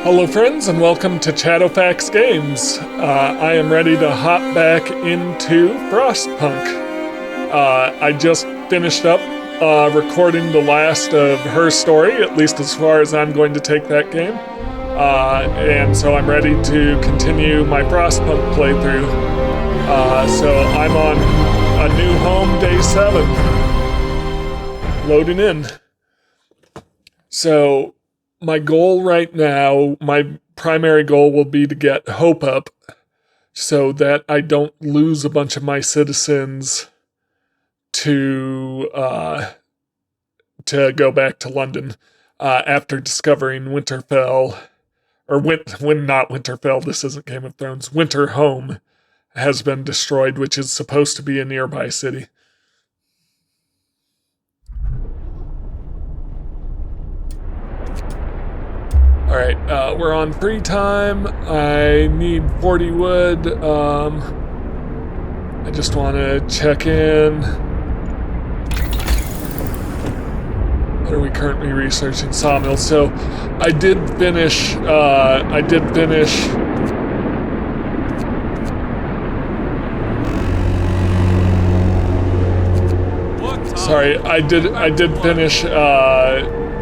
Hello friends and welcome to Shadowfax Games. I am ready to hop back into Frostpunk. I just finished up recording the last of her story, at least as far as I'm going to take that game. And so I'm ready to continue my Frostpunk playthrough. So I'm on a new home, day 7. Loading in. So my goal right now, my primary goal will be to get hope up so that I don't lose a bunch of my citizens to go back to London after discovering Winterfell, or not Winterfell, this isn't Game of Thrones, Winterhome has been destroyed, which is supposed to be a nearby city. Alright, we're on free time. I need 40 wood. I just want to check in. What are we currently researching? Sawmill. So I did finish, Sorry, I did finish,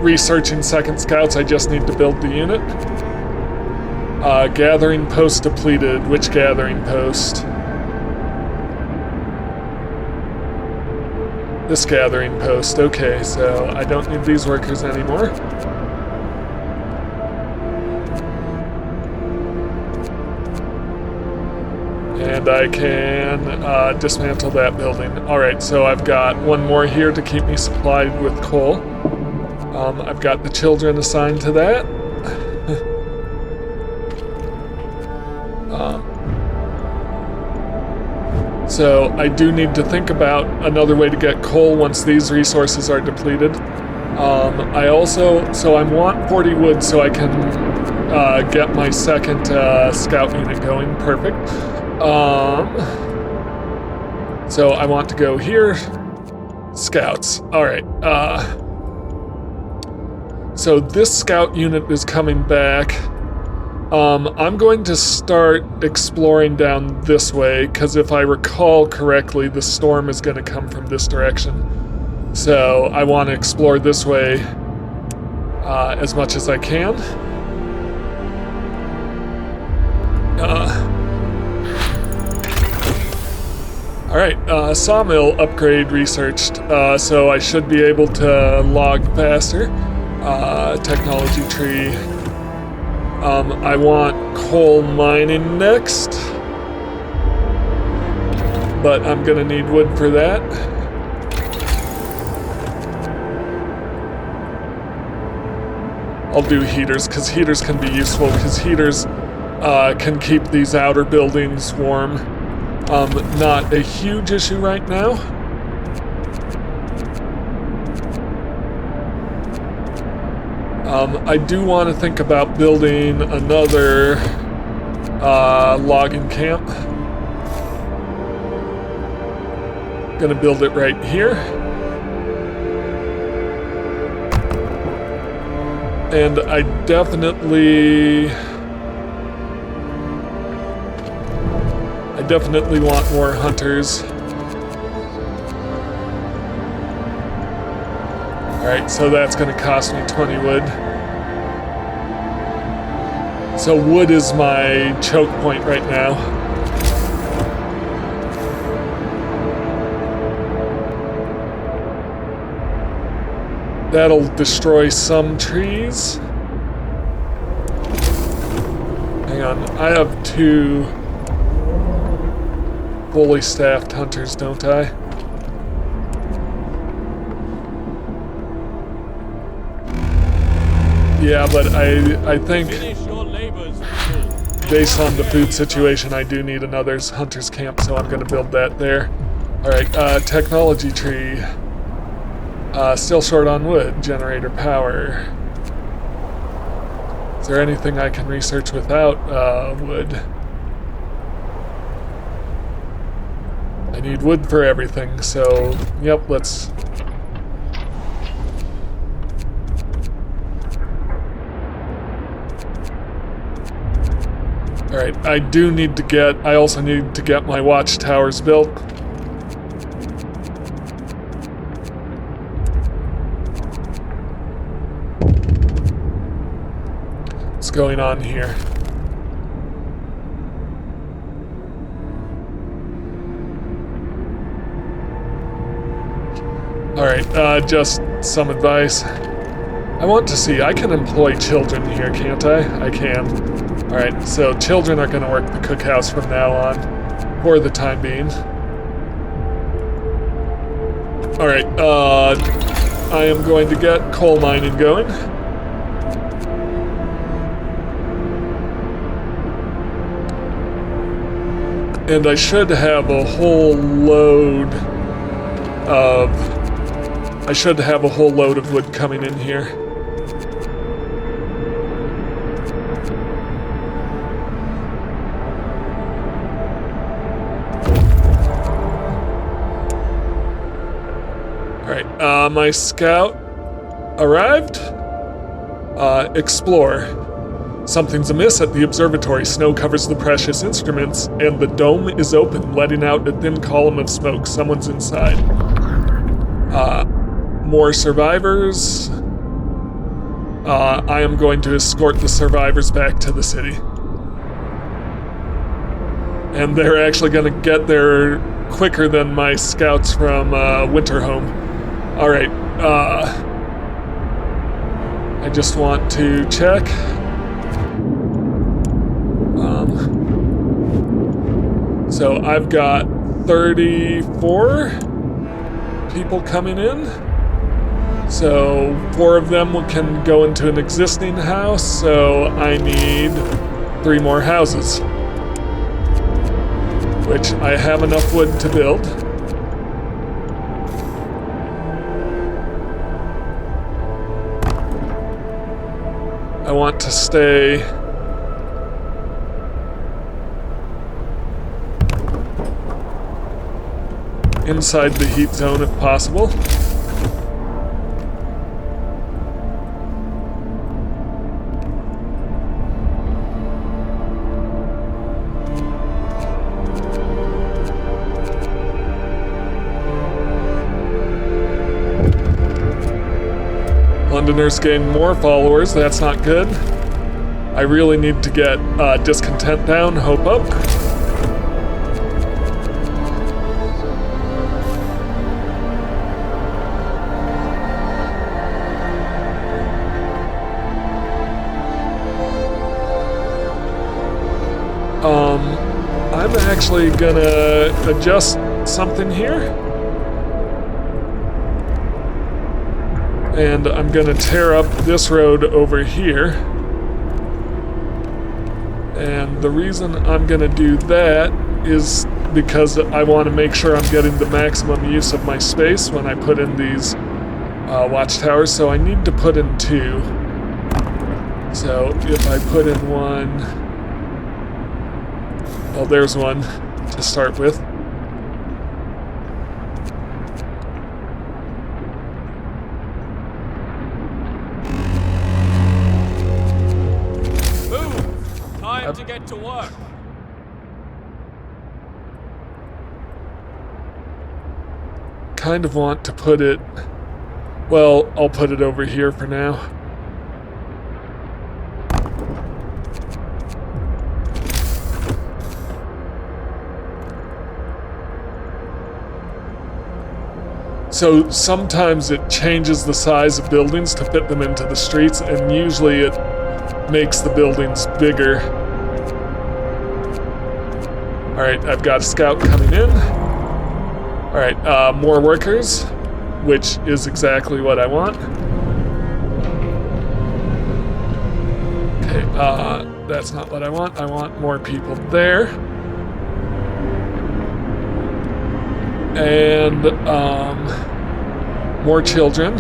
researching second scouts. I just need to build the unit. Gathering post depleted. Which gathering post? This gathering post. Okay, so I don't need these workers anymore. And I can dismantle that building. Alright, so I've got one more here to keep me supplied with coal. I've got the children assigned to that. So I do need to think about another way to get coal once these resources are depleted. I want 40 wood so I can get my second scout unit going. Perfect. So I want to go here. Scouts. Alright. So this scout unit is coming back. I'm going to start exploring down this way, because if I recall correctly, the storm is going to come from this direction. So I want to explore this way as much as I can. Alright, sawmill upgrade researched, so I should be able to log faster. Technology tree. I want coal mining next, but I'm gonna need wood for that. I'll do heaters, because heaters can be useful, because heaters can keep these outer buildings warm. Not a huge issue right now. I do want to think about building another logging camp. Gonna build it right here. And I definitely want more hunters. Alright, so that's going to cost me 20 wood. So wood is my choke point right now. That'll destroy some trees. Hang on, I have 2 fully staffed hunters, don't I? Yeah, but I think based on the food situation, I do need another hunter's camp, so I'm going to build that there. Alright, technology tree. Still short on wood. Generator power. Is there anything I can research without wood? I need wood for everything, so yep, let's... Alright, I also need to get my watchtowers built. What's going on here? Alright, just some advice. I want to see, I can employ children here, can't I? I can. Alright, so children are gonna work the cookhouse from now on, for the time being. Alright, I am going to get coal mining going. And I should have a whole load of wood coming in here. Alright, my scout arrived. Explore. Something's amiss at the observatory. Snow covers the precious instruments, and the dome is open, letting out a thin column of smoke. Someone's inside. More survivors. I am going to escort the survivors back to the city. And they're actually going to get there quicker than my scouts from Winterhome. Alright, I just want to check. So I've got 34 people coming in. So 4 of them can go into an existing house, so I need 3 more houses. Which I have enough wood to build. I want to stay inside the heat zone if possible. Londoners gain more followers, that's not good. I really need to get discontent down, hope up. I'm actually gonna adjust something here. And I'm gonna tear up this road over here. And the reason I'm gonna do that is because I want to make sure I'm getting the maximum use of my space when I put in these watchtowers, so I need to put in 2. So if I put in 1... Well, there's one to start with. Move! Time to get to work. Kind of want to put it... Well, I'll put it over here for now. So sometimes it changes the size of buildings to fit them into the streets, and usually it makes the buildings bigger. Alright, I've got a scout coming in. Alright, more workers, which is exactly what I want. Okay, that's not what I want. I want more people there. And, more children.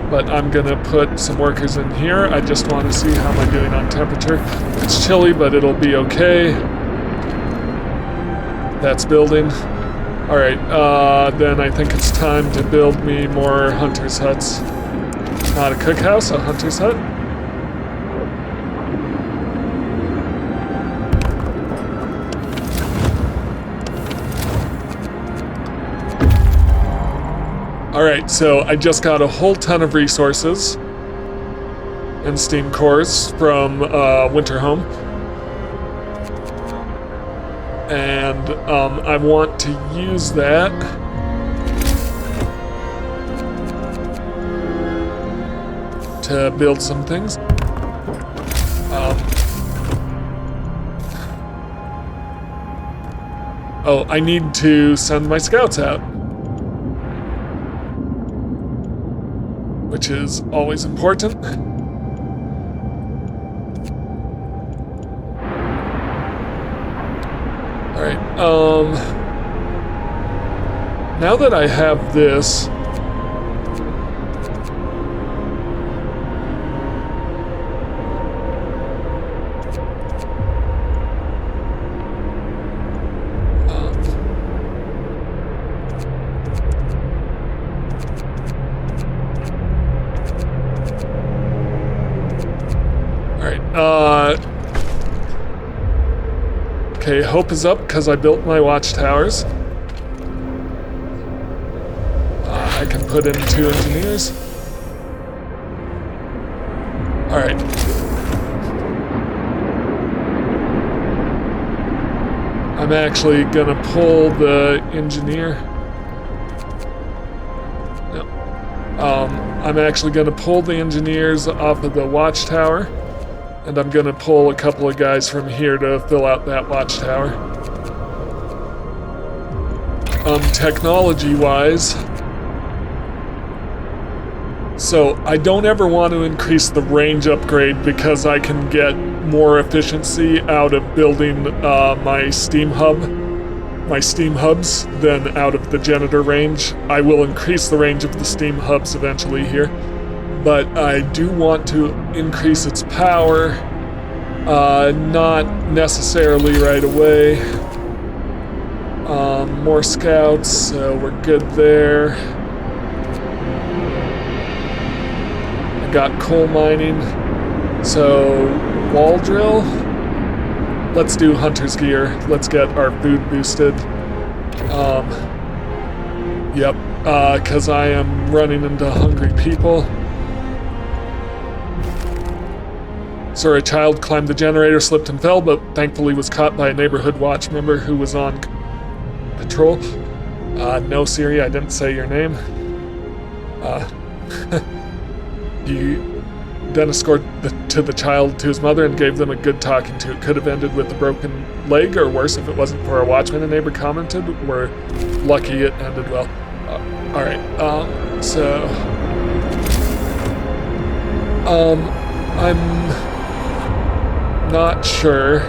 But I'm gonna put some workers in here. I just want to see how am I doing on temperature. It's chilly, but it'll be okay. That's building. Alright, then I think it's time to build me more hunters' huts. Not a cookhouse, a hunter's hut. Alright, so I just got a whole ton of resources and steam cores from Winterhome. And I want to use that to build some things. Oh, I need to send my scouts out, which is always important. Alright, now that I have this, okay, hope is up because I built my watchtowers. I can put in 2 engineers. Alright. I'm actually gonna pull the engineer. No. I'm actually gonna pull the engineers off of the watchtower. And I'm gonna pull a couple of guys from here to fill out that watchtower. Technology-wise, so I don't ever want to increase the range upgrade because I can get more efficiency out of building my steam hubs than out of the janitor range. I will increase the range of the steam hubs eventually here, but I do want to increase its power, not necessarily right away. More scouts, so we're good there. I got coal mining, so wall drill. Let's do hunter's gear. Let's get our food boosted. Yep, because I am running into hungry people. So a child climbed the generator, slipped and fell, but thankfully was caught by a neighborhood watch member who was on patrol. No, Siri, I didn't say your name. Then escorted the child to his mother and gave them a good talking to. It could have ended with a broken leg, or worse if it wasn't for a watchman, a neighbor commented. We're lucky it ended well. Alright, I'm not sure.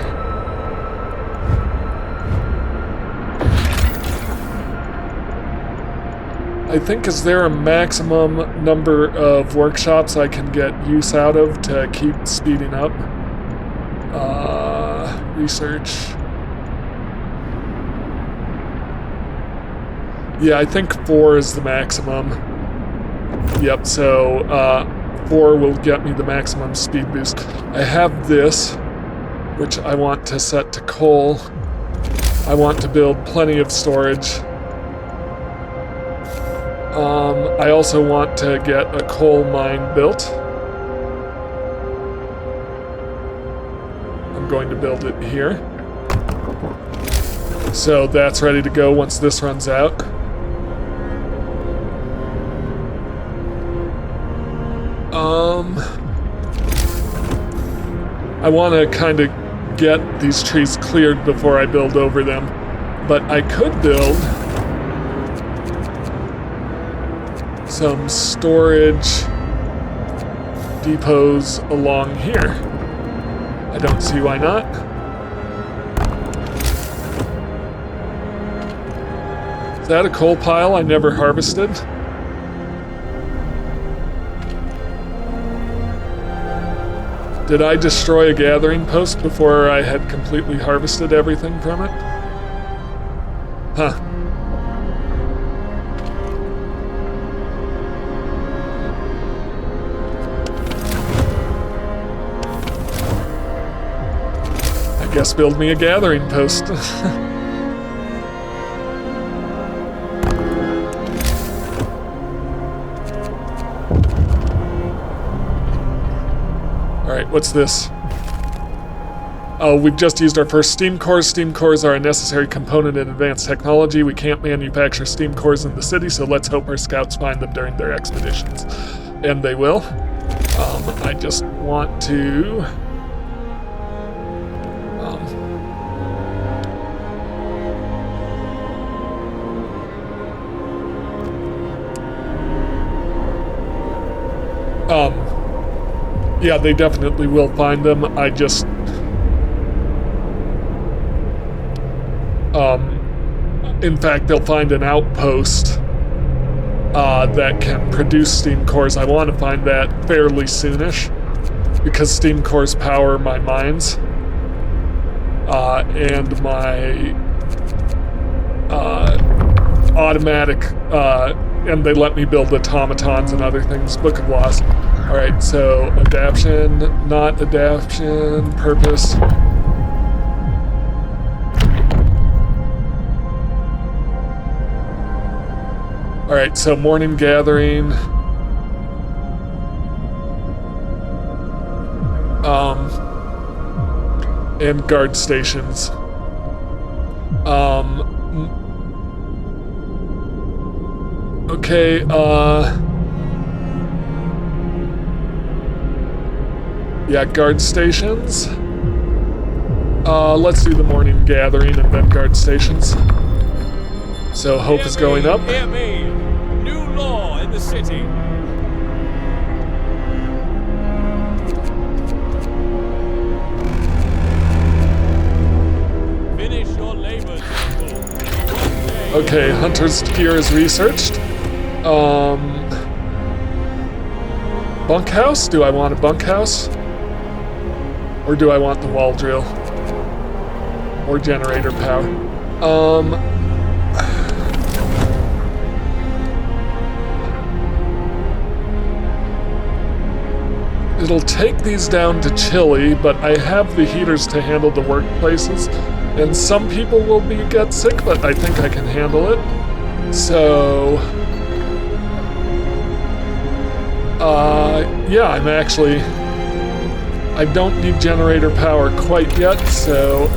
I think, is there a maximum number of workshops I can get use out of to keep speeding up? Research. Yeah, I think 4 is the maximum. Yep, so 4 will get me the maximum speed boost. I have this, which I want to set to coal. I want to build plenty of storage. I also want to get a coal mine built. I'm going to build it here. So that's ready to go once this runs out. I want to kind of get these trees cleared before I build over them, but I could build some storage depots along here. I don't see why not. Is that a coal pile I never harvested? Did I destroy a gathering post before I had completely harvested everything from it? Huh. I guess build me a gathering post. Alright, what's this? Oh, we've just used our first steam cores. Steam cores are a necessary component in advanced technology. We can't manufacture steam cores in the city, so let's hope our scouts find them during their expeditions. And they will. I just want to... yeah, they definitely will find them. I just... in fact, they'll find an outpost that can produce steam cores. I want to find that fairly soonish, because steam cores power my mines and my automatic, and they let me build automatons and other things. Book of Laws. Alright, so adaption, not adaption, purpose. Alright, so morning gathering. And guard stations. Okay, yeah, guard stations. Let's do the morning gathering and then guard stations. So hope is going up. Hear me. New law in the city. Finish your labors, people. Okay, Hunter's gear is researched. Bunkhouse? Do I want a bunkhouse? Or do I want the wall drill? Or generator power? It'll take these down to chilly, but I have the heaters to handle the workplaces, and some people will get sick, but I think I can handle it. So, yeah, I don't need generator power quite yet, so,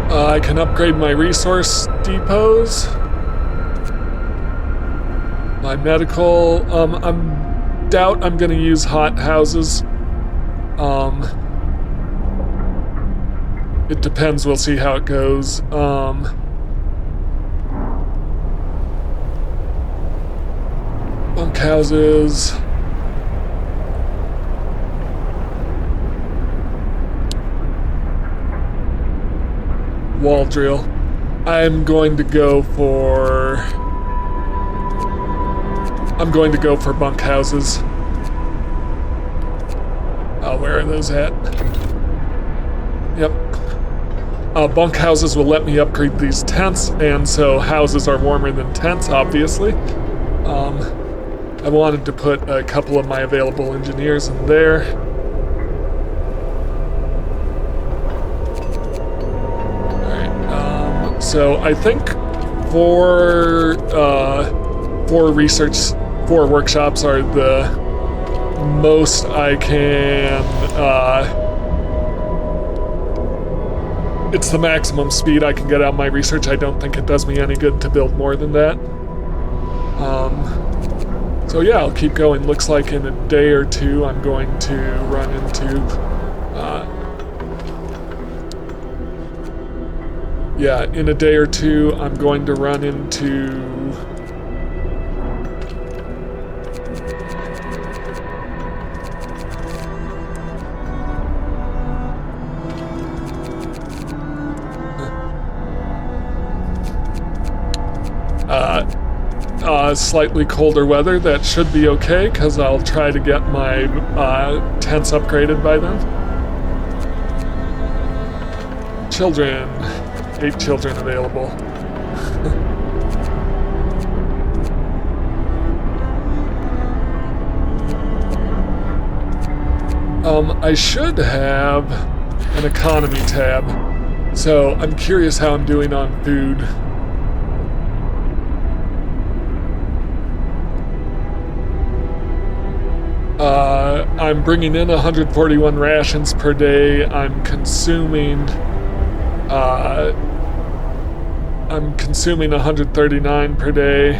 I can upgrade my resource depots. My medical, doubt I'm gonna use hot houses. It depends, we'll see how it goes. Bunkhouses. Wall drill. I'm going to go for bunkhouses. Oh, where are those at? Yep. Bunkhouses will let me upgrade these tents, and so houses are warmer than tents, obviously. I wanted to put a couple of my available engineers in there. Alright, so I think four workshops are the most I can, it's the maximum speed I can get out my research. I don't think it does me any good to build more than that. So yeah, I'll keep going. Looks like in a day or two I'm going to run into, in a day or two I'm going to run into slightly colder weather. That should be okay, because I'll try to get my tents upgraded by then. Children. 8 children available. I should have an economy tab, so I'm curious how I'm doing on food. I'm bringing in 141 rations per day. I'm consuming 139 per day.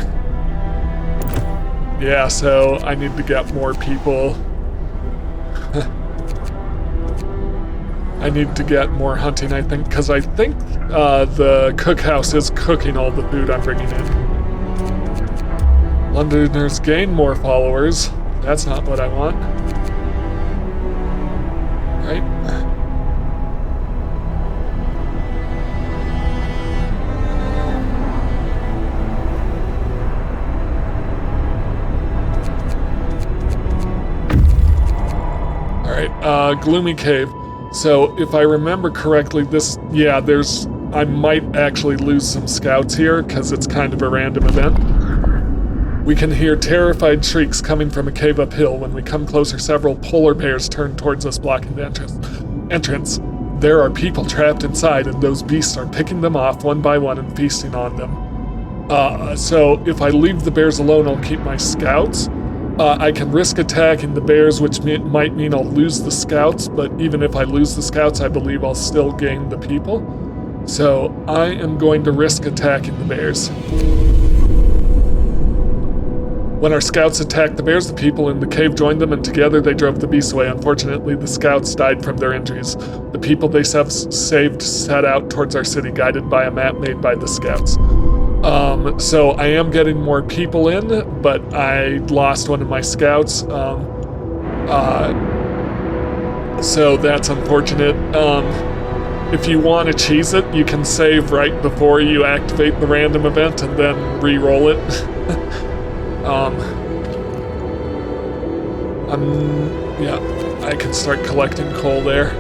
Yeah, so I need to get more people. I need to get more hunting, I think, because I think the cookhouse is cooking all the food I'm bringing in. Londoners gain more followers. That's not what I want. Right? Alright, Gloomy Cave. So, if I remember correctly, I might actually lose some scouts here, because it's kind of a random event. We can hear terrified shrieks coming from a cave uphill. When we come closer, several polar bears turn towards us, blocking the entrance. There are people trapped inside, and those beasts are picking them off one by one and feasting on them. So if I leave the bears alone, I'll keep my scouts. I can risk attacking the bears, which might mean I'll lose the scouts, but even if I lose the scouts, I believe I'll still gain the people. So I am going to risk attacking the bears. When our scouts attacked the bears, the people in the cave joined them, and together they drove the beasts away. Unfortunately, the scouts died from their injuries. The people they saved set out towards our city, guided by a map made by the scouts. So I am getting more people in, but I lost one of my scouts. So that's unfortunate. If you want to cheese it, you can save right before you activate the random event and then re-roll it. Yeah, I can start collecting coal there.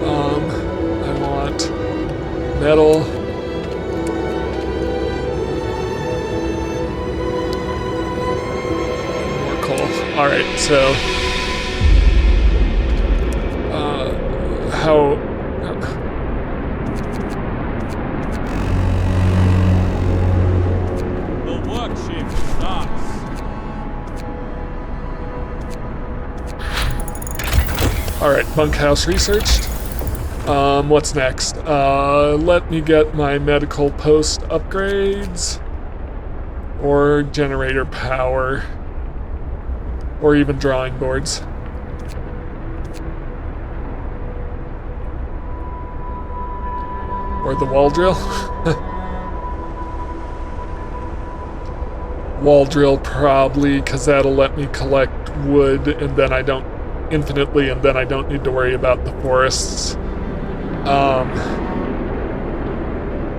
I want metal. More coal. Alright, so... The work shift starts. Alright, bunkhouse researched. What's next? Let me get my medical post upgrades. Or generator power. Or even drawing boards. Or the wall drill. Wall drill probably, because that'll let me collect wood and then I don't infinitely, and then I don't need to worry about the forests.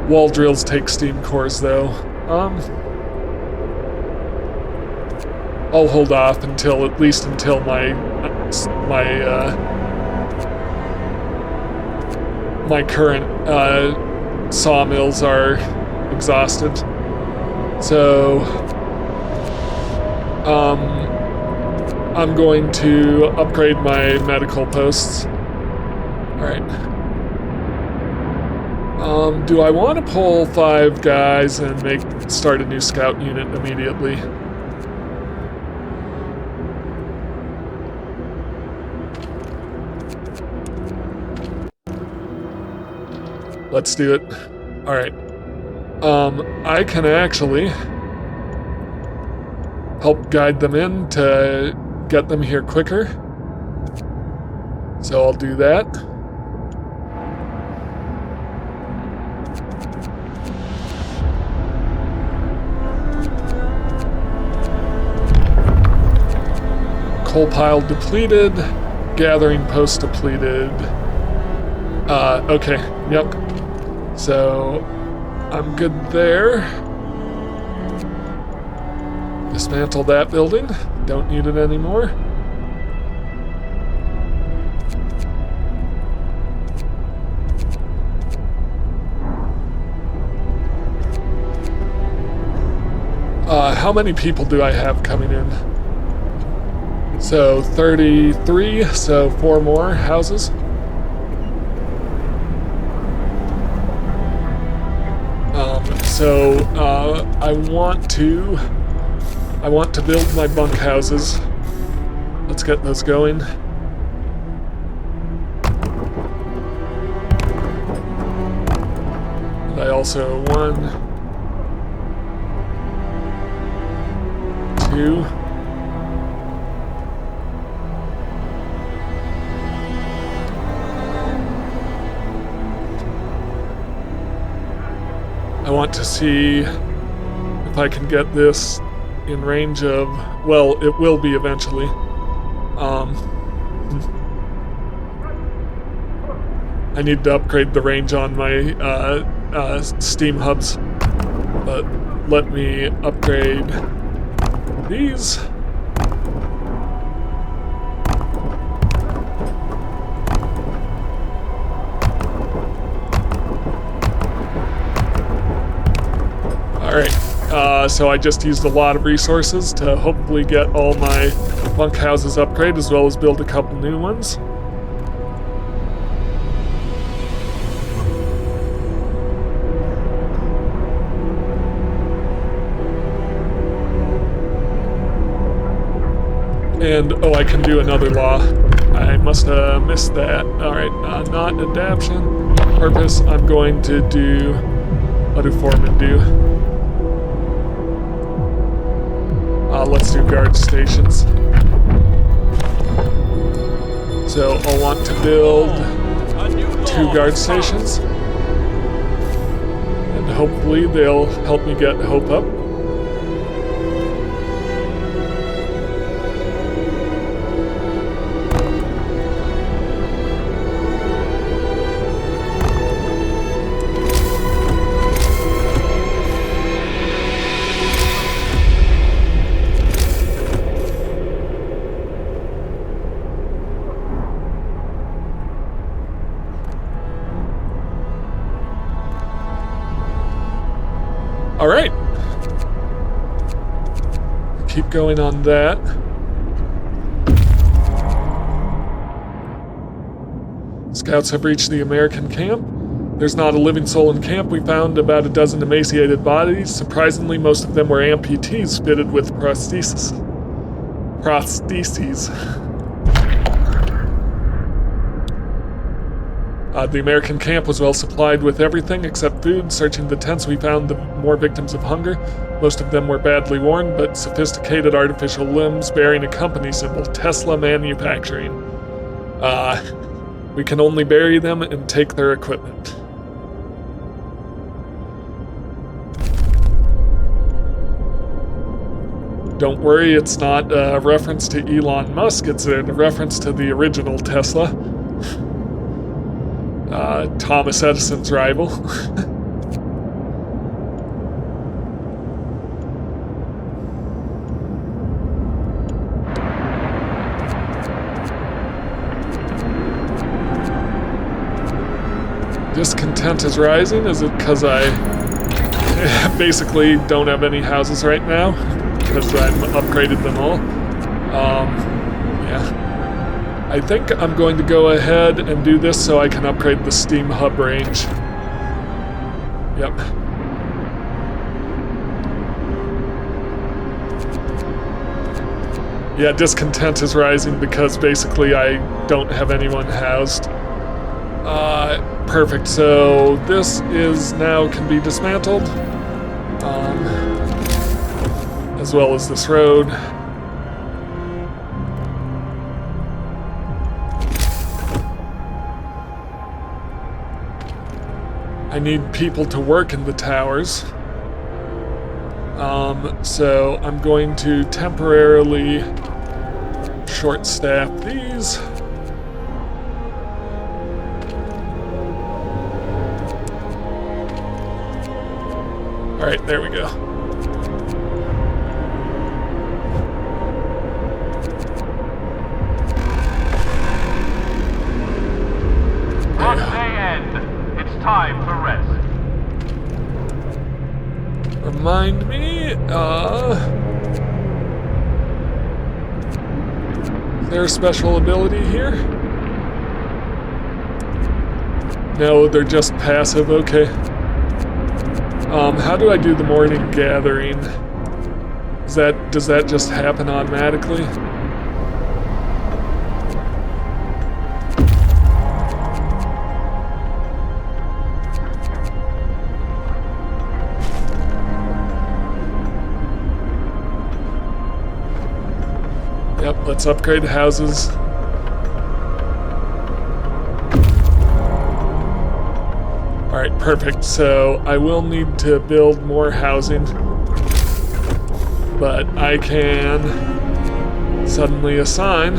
Wall drills take steam cores though. I'll hold off until at least my current sawmills are exhausted. So I'm going to upgrade my medical posts. Alright. Do I want to pull 5 guys and start a new scout unit immediately? Let's do it. Alright. I can actually help guide them in to get them here quicker. So I'll do that. Coal pile depleted. Gathering post depleted. Okay, yep. So, I'm good there. Dismantle that building. Don't need it anymore. How many people do I have coming in? So, 33, so 4 more houses. So I want to build my bunkhouses. Let's let's get those going. And I also 1, 2. I want to see if I can get this in range of, well, it will be eventually. I need to upgrade the range on my steam hubs, but let me upgrade these. Alright, so I just used a lot of resources to hopefully get all my bunkhouses upgraded, as well as build a couple new ones. And, oh, I can do another law. I must have missed that. Alright, not adaption. Purpose, I'm going to do... What do foremen do? Let's do guard stations. So I'll want to build 2 guard stations. And hopefully they'll help me get hope up. All right. Keep going on that. Scouts have reached the American camp. There's not a living soul in camp. We found about a dozen emaciated bodies. Surprisingly, most of them were amputees fitted with prostheses. The American camp was well supplied with everything except food. Searching the tents, we found more victims of hunger. Most of them were badly worn, but sophisticated artificial limbs bearing a company symbol, Tesla Manufacturing. We can only bury them and take their equipment. Don't worry, it's not a reference to Elon Musk, it's a reference to the original Tesla. Thomas Edison's rival. Discontent is rising. Is it because I basically don't have any houses right now? Because I've upgraded them all? Yeah. I think I'm going to go ahead and do this so I can upgrade the steam hub range. Yep. Yeah, discontent is rising because basically I don't have anyone housed. Perfect, so this is now can be dismantled. As well as this road. I need people to work in the towers. So I'm going to temporarily short staff these. All right, there we go. Time for rest. Remind me, is there a special ability here? No, they're just passive, okay. How do I do the morning gathering? Does that just happen automatically? let's upgrade houses. Alright, perfect. So I will need to build more housing, but I can suddenly assign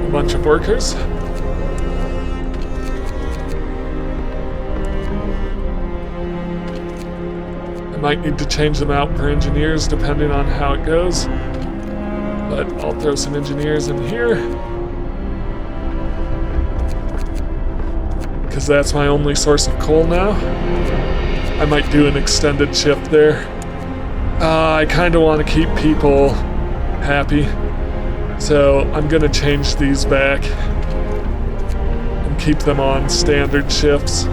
a bunch of workers. I might need to change them out for engineers depending on how it goes, but I'll throw some engineers in here because that's my only source of coal now. I might do an extended shift there. I kind of want to keep people happy, so I'm gonna change these back and keep them on standard shifts.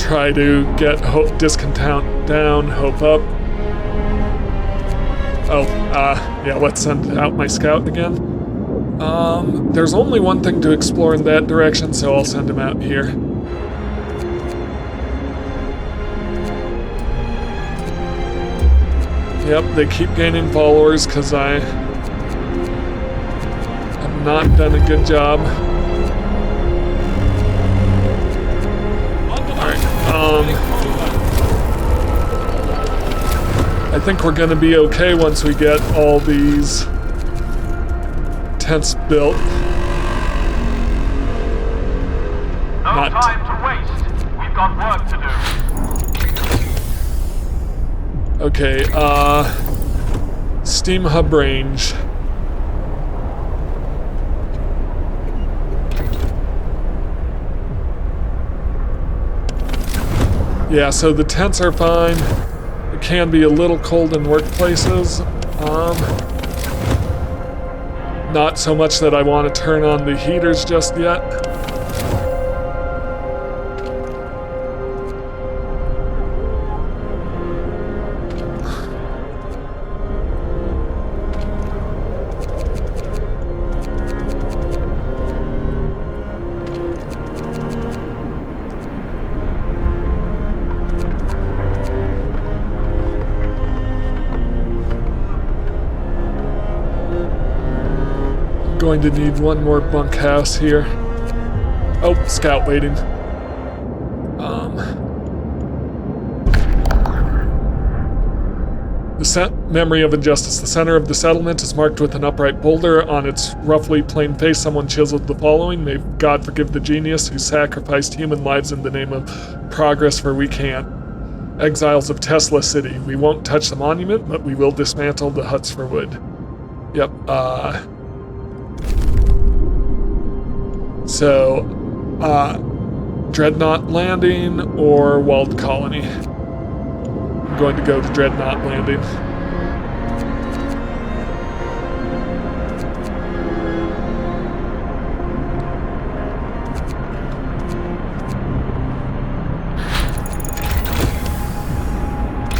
Try to get discontent down, hope up. Yeah, let's send out my scout again. There's only one thing to explore in that direction, so I'll send him out here. Yep, they keep gaining followers because I have not done a good job. I think we're gonna be okay once we get all these tents built. No time to waste. We've got work to do. Okay, Steam Hub range. Yeah, so the tents are fine. It can be a little cold in workplaces. Not so much that I want to turn on the heaters just yet. Going to need one more bunkhouse here. Oh, scout waiting. The memory of injustice. The center of the settlement is marked with an upright boulder. On its roughly plain face, someone chiseled the following: "May God forgive the genius who sacrificed human lives in the name of progress, for we can't. Exiles of Tesla City. We won't touch the monument, but we will dismantle the huts for wood." Yep, So, Dreadnought Landing or Walled Colony? I'm going to go to Dreadnought Landing.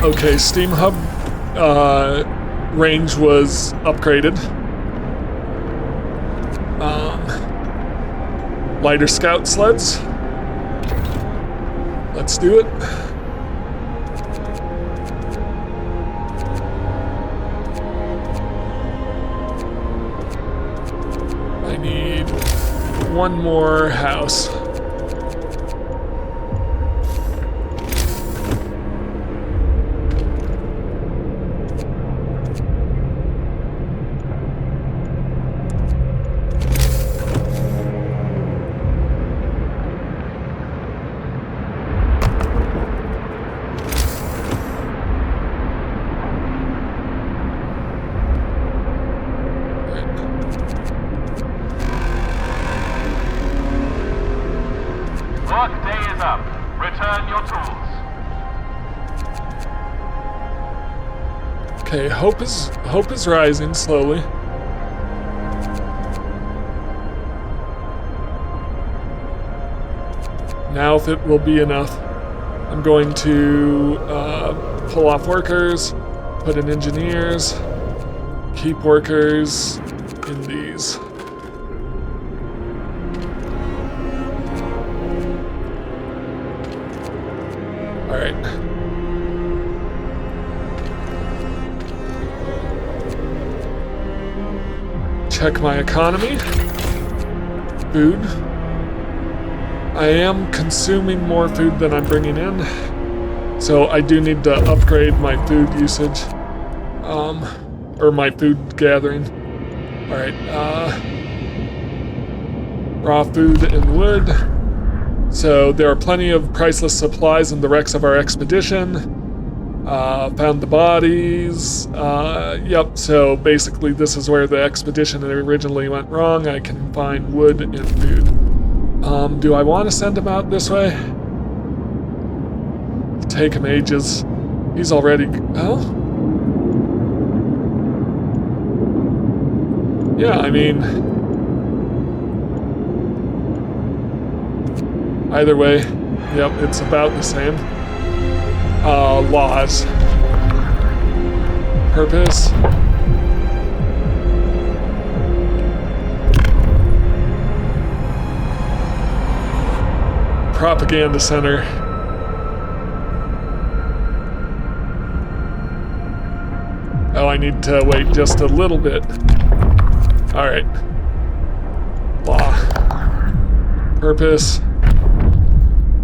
Okay, Steam Hub range was upgraded. Lighter scout sleds. Let's do it. I need one more house. Workday is up. Return your tools. Okay, hope is rising slowly. Now, if it will be enough, I'm going to pull off workers, put in engineers, keep workers in these. All right. check my economy. Food. I am consuming more food than I'm bringing in, so I do need to upgrade my food usage, or my food gathering. All right, raw food and wood. So there are plenty of priceless supplies in the wrecks of our expedition. Found the bodies. Yep, so basically this is where the expedition originally went wrong. I can find wood and food. Do I want to send him out this way? It'll take him ages. He's already... Oh? Yeah, I mean... Either way, yep, it's about the same. Laws. Purpose. Propaganda center. Oh, I need to wait just a little bit. All right. Law. Purpose.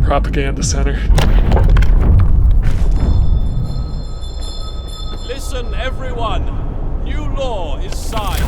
Propaganda center. Listen, everyone. New law is signed.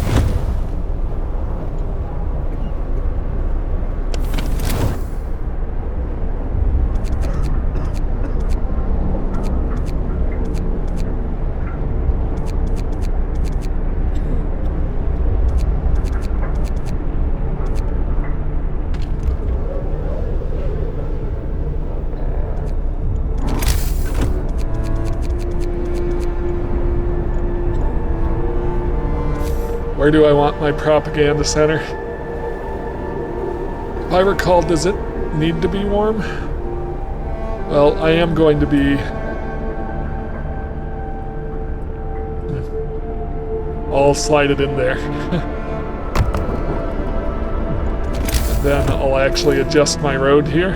Where do I want my propaganda center? If I recall, does it need to be warm? Well, I am going to be... I'll slide it in there. And then I'll actually adjust my road here.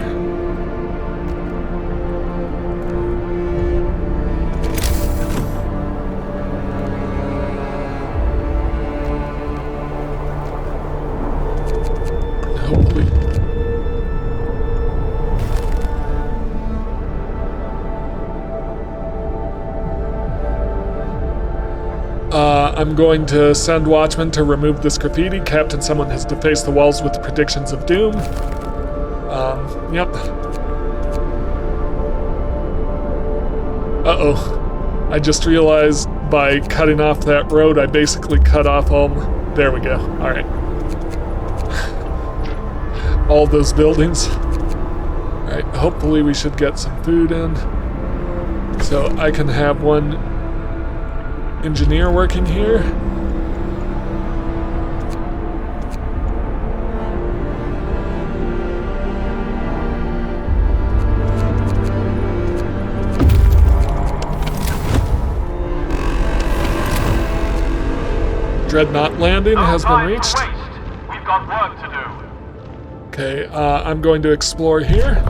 I'm going to send watchmen to remove this graffiti. Captain, someone has defaced the walls with predictions of doom. Yep. Uh-oh. I just realized by cutting off that road, I basically cut off all... There we go. All right. All those buildings. All right, hopefully we should get some food in. So I can have one engineer working here. Dreadnought landing has been reached. We've got work to do. Okay, I'm going to explore here.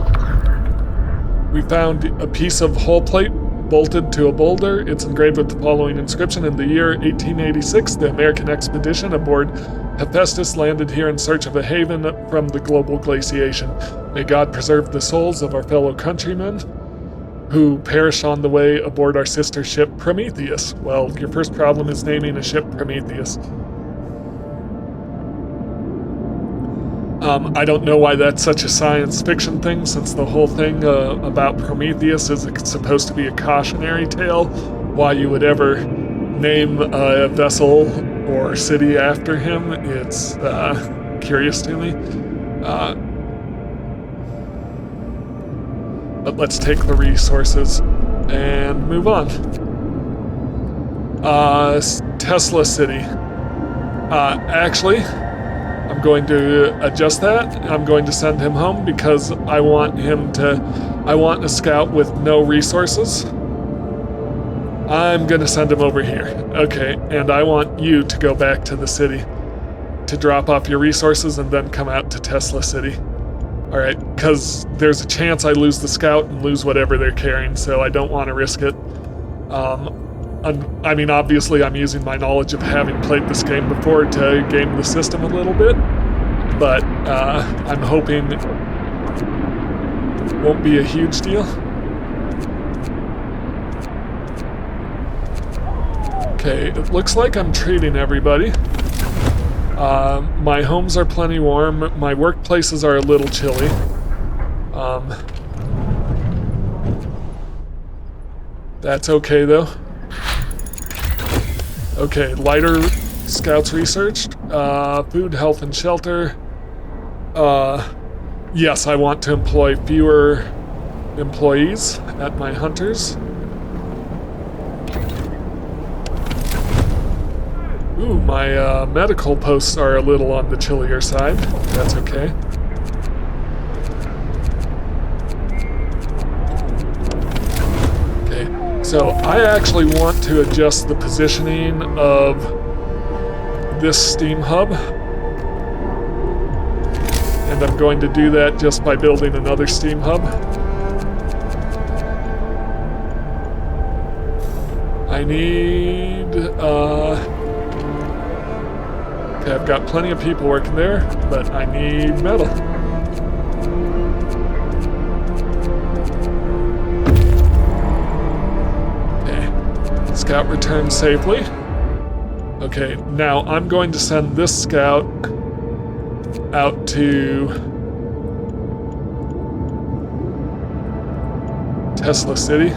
We found a piece of hull plate bolted to a boulder. It's engraved with the following inscription: in the year 1886, the American expedition aboard Hephaestus landed here in search of a haven from the global glaciation. May God preserve the souls of our fellow countrymen who perished on the way aboard our sister ship Prometheus. Well, your first problem is naming a ship Prometheus. I don't know why that's such a science fiction thing, since the whole thing about Prometheus is supposed to be a cautionary tale. Why you would ever name a vessel or city after him, it's curious to me. But let's take the resources and move on. Tesla City. Actually, I'm going to adjust that. I'm going to send him home because I want a scout with no resources. I'm going to send him over here. Okay, and I want you to go back to the city to drop off your resources and then come out to Tesla City. All right, because there's a chance I lose the scout and lose whatever they're carrying, so I don't want to risk it. I mean, obviously I'm using my knowledge of having played this game before to game the system a little bit, but I'm hoping it won't be a huge deal. Okay, it looks like I'm treating everybody. My homes are plenty warm. My workplaces are a little chilly. That's okay though. Okay, lighter scouts researched. Food, health, and shelter. Yes, I want to employ fewer employees at my hunters. Ooh, my medical posts are a little on the chillier side. That's okay. Okay, so I actually want to adjust the positioning of this steam hub. And I'm going to do that just by building another steam hub. I need, okay, I've got plenty of people working there, but I need metal. Okay, scout returned safely. Okay, now I'm going to send this scout out to Tesla City.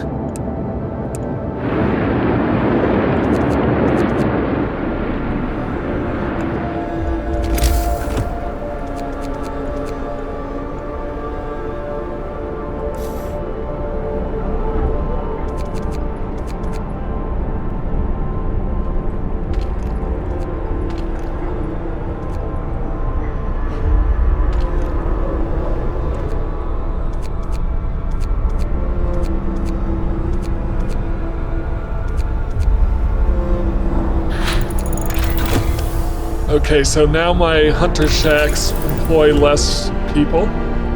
Okay, so now my hunter shacks employ less people,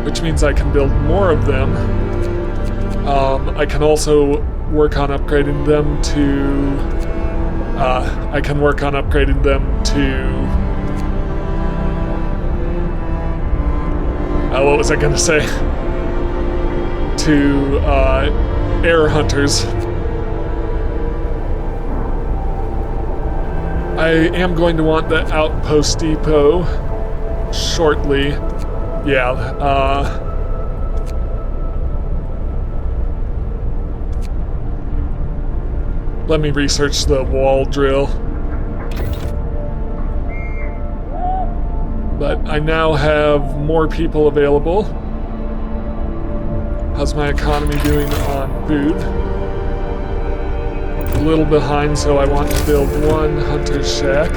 which means I can build more of them. I can also work on upgrading them to... what was I gonna say? To air hunters. I am going to want the outpost depot shortly. Yeah, let me research the wall drill. But I now have more people available. How's my economy doing on food? A little behind, so I want to build one hunter's shack.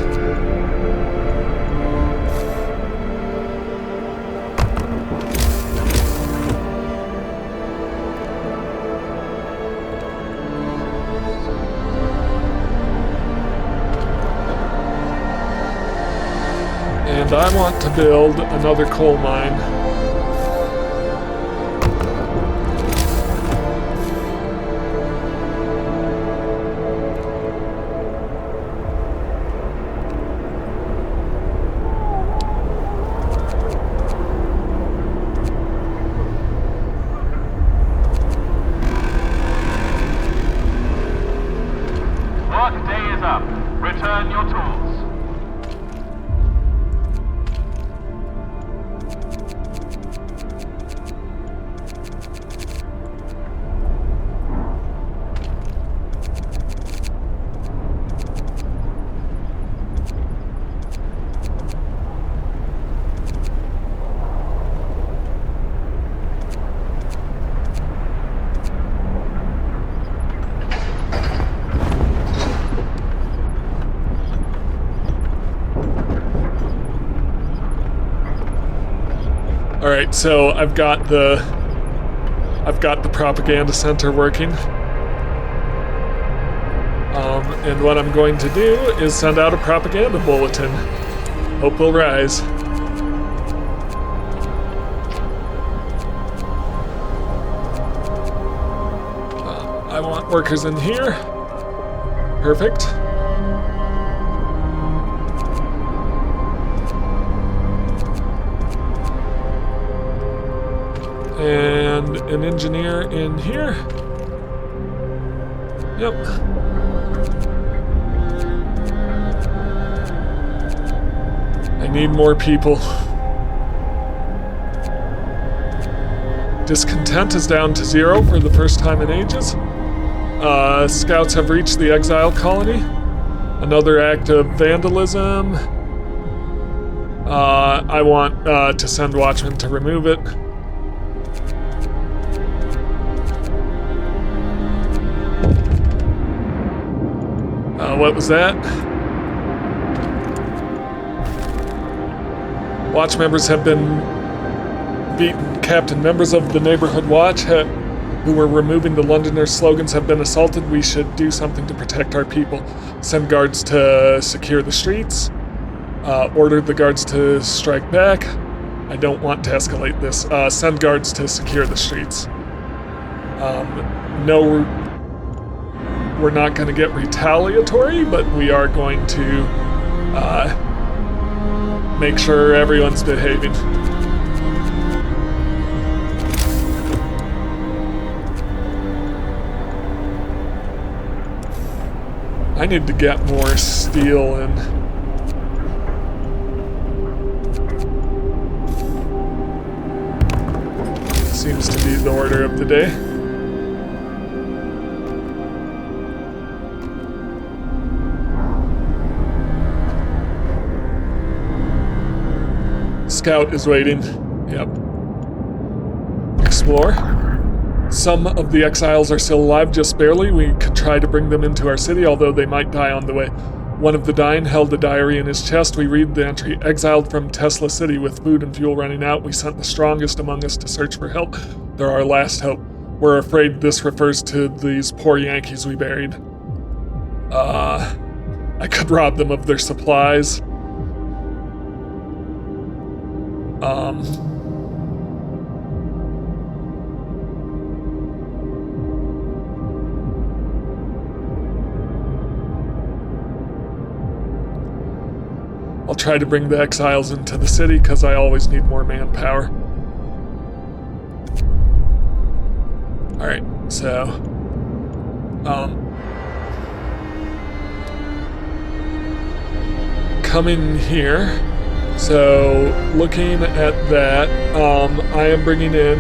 And I want to build another coal mine. Workday is up. Return your tools. All right, so I've got the propaganda center working. And what I'm going to do is send out a propaganda bulletin. Hope will rise. I want workers in here. Perfect. And an engineer in here. Yep. I need more people. Discontent is down to 0 for the first time in ages. Scouts have reached the exile colony. Another act of vandalism. I want to send watchmen to remove it. What was that? Watch members have been beaten. Captain, members of the Neighborhood Watch who were removing the Londoners' slogans have been assaulted. We should do something to protect our people. Send guards to secure the streets. Order the guards to strike back. I don't want to escalate this. Send guards to secure the streets. No, we're not going to get retaliatory, but we are going to make sure everyone's behaving. I need to get more steel in. Seems to be the order of the day. Scout is waiting. Yep. Explore. Some of the exiles are still alive, just barely. We could try to bring them into our city, although they might die on the way. One of the dying held a diary in his chest. We read the entry: exiled from Tesla City with food and fuel running out. We sent the strongest among us to search for help. They're our last hope. We're afraid this refers to these poor Yankees we buried. I could rob them of their supplies. I'll try to bring the exiles into the city because I always need more manpower. Alright, so coming here. So looking at that, I am bringing in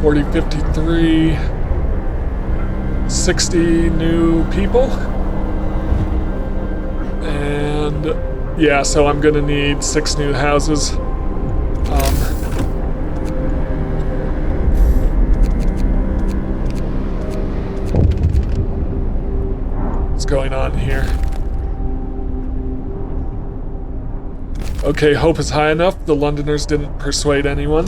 40, 53, 60 new people. And yeah, so I'm gonna need 6 new houses. What's going on here? Okay, hope is high enough. The Londoners didn't persuade anyone.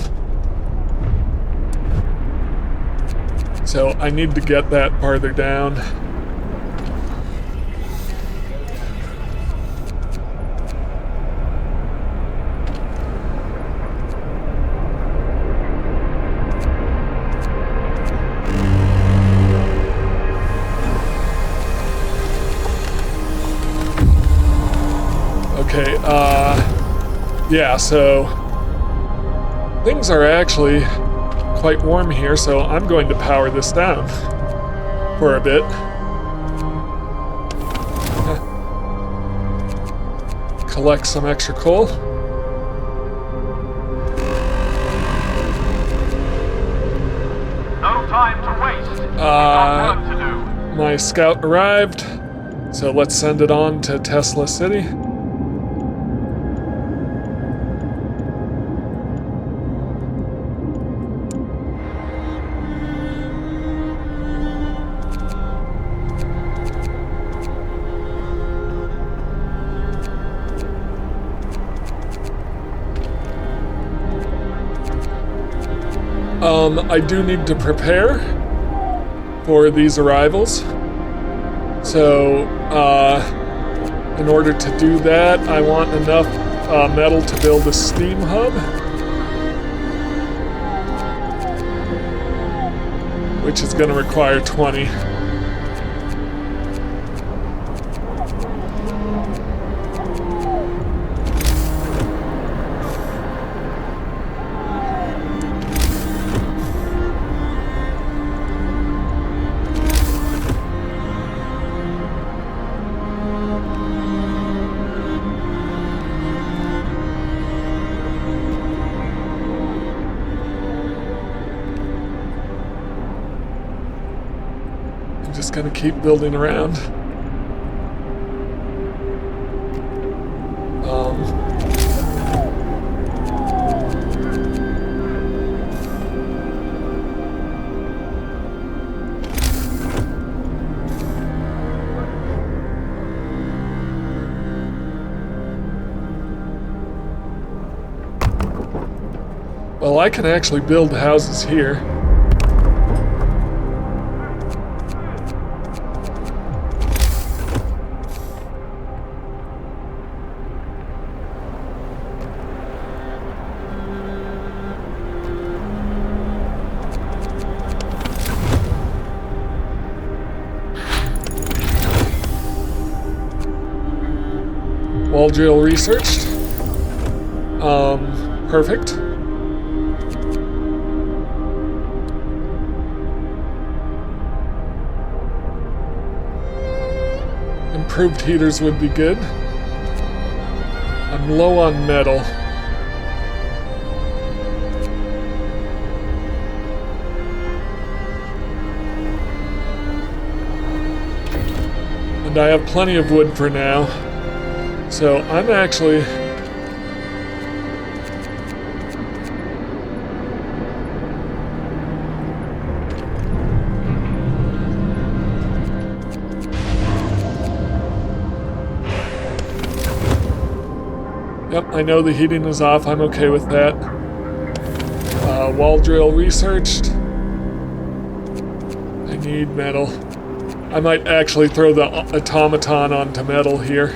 So I need to get that farther down. Okay, yeah, so things are actually quite warm here, so I'm going to power this down for a bit. Collect some extra coal. No time to waste. We've got work to do. My scout arrived, so let's send it on to Tesla City. I do need to prepare for these arrivals. So, in order to do that, I want enough metal to build a steam hub, which is going to require 20. gonna keep building around. Well, I can actually build houses here. Wall drill researched. Perfect. Improved heaters would be good. I'm low on metal. And I have plenty of wood for now. So I'm actually... Yep, I know the heating is off. I'm okay with that. Wall drill researched. I need metal. I might actually throw the automaton onto metal here.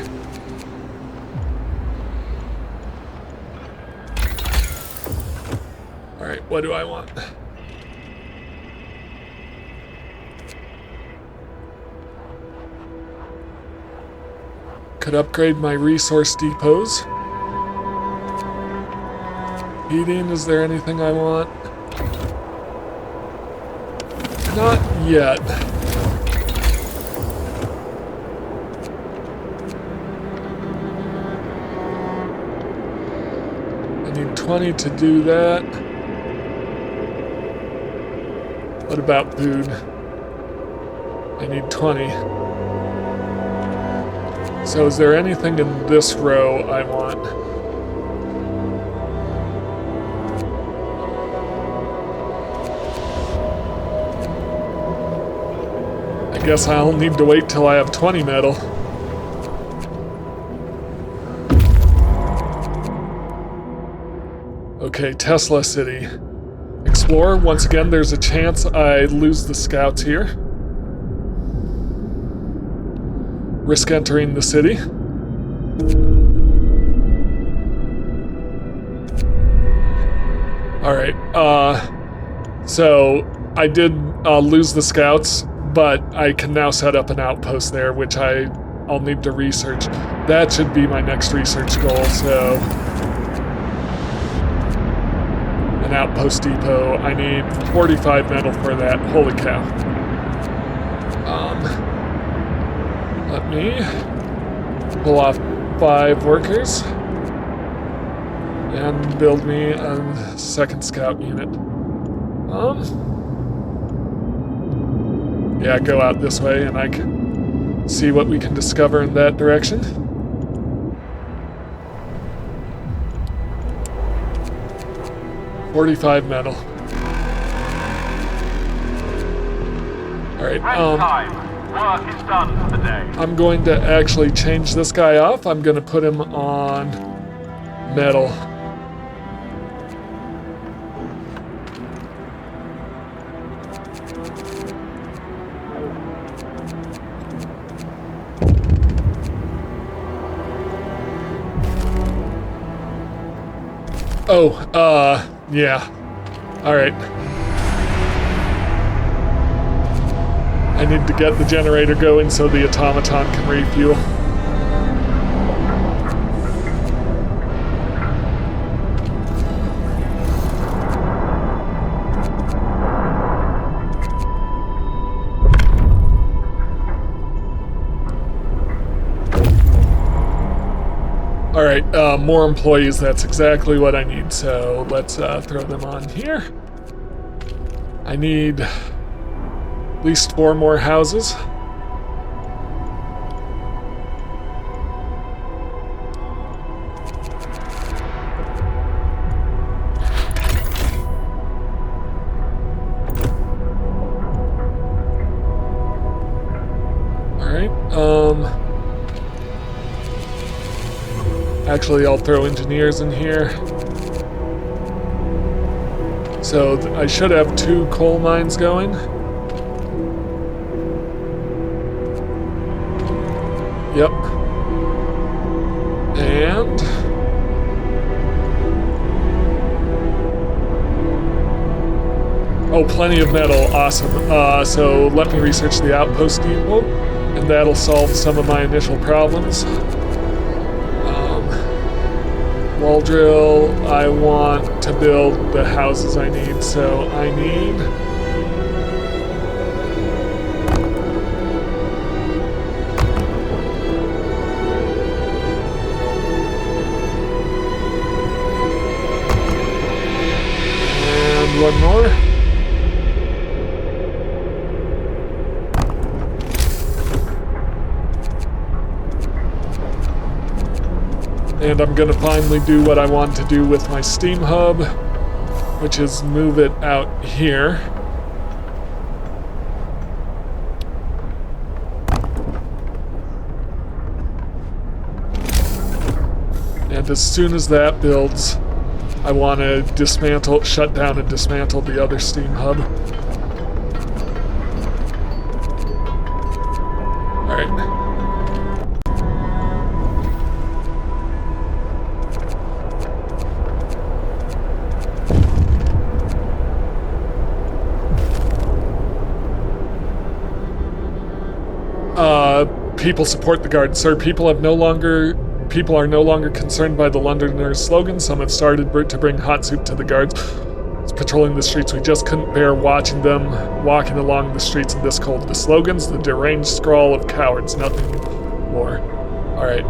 Alright, what do I want? Could upgrade my resource depots. Heating, is there anything I want? Not yet. I need 20 to do that. What about food? I need 20. So is there anything in this row I want? I guess I'll need to wait till I have 20 metal. Okay, Tesla City. Explore. Once again, there's a chance I lose the scouts here. Risk entering the city. Alright, so I did lose the scouts, but I can now set up an outpost there, which I'll need to research. That should be my next research goal, so... An outpost depot. I need 45 metal for that. Holy cow. Let me pull off 5 workers and build me a second scout unit. Yeah, go out this way and I can see what we can discover in that direction. $45 metal. Alright, Work is done for the day. I'm going to actually change this guy off. I'm going to put him on metal. Oh, yeah. Alright. I need to get the generator going so the automaton can refuel. Alright, more employees, that's exactly what I need, so let's throw them on here. I need At least 4 more houses. Actually, I'll throw engineers in here. So I should have 2 coal mines going. Yep. And oh, plenty of metal. Awesome. So let me research the outpost depot, and that'll solve some of my initial problems. Wall drill, I want to build the houses I need, so I need and one more. And I'm gonna finally do what I want to do with my steam hub, which is move it out here. And as soon as that builds, I want to shut down and dismantle the other steam hub. Alright. People support the guard, sir. People are no longer concerned by the Londoners' slogan. Some have started to bring hot soup to the guards. It's patrolling the streets. We just couldn't bear watching them walking along the streets in this cold. The slogans, the deranged scrawl of cowards, nothing more. Alright,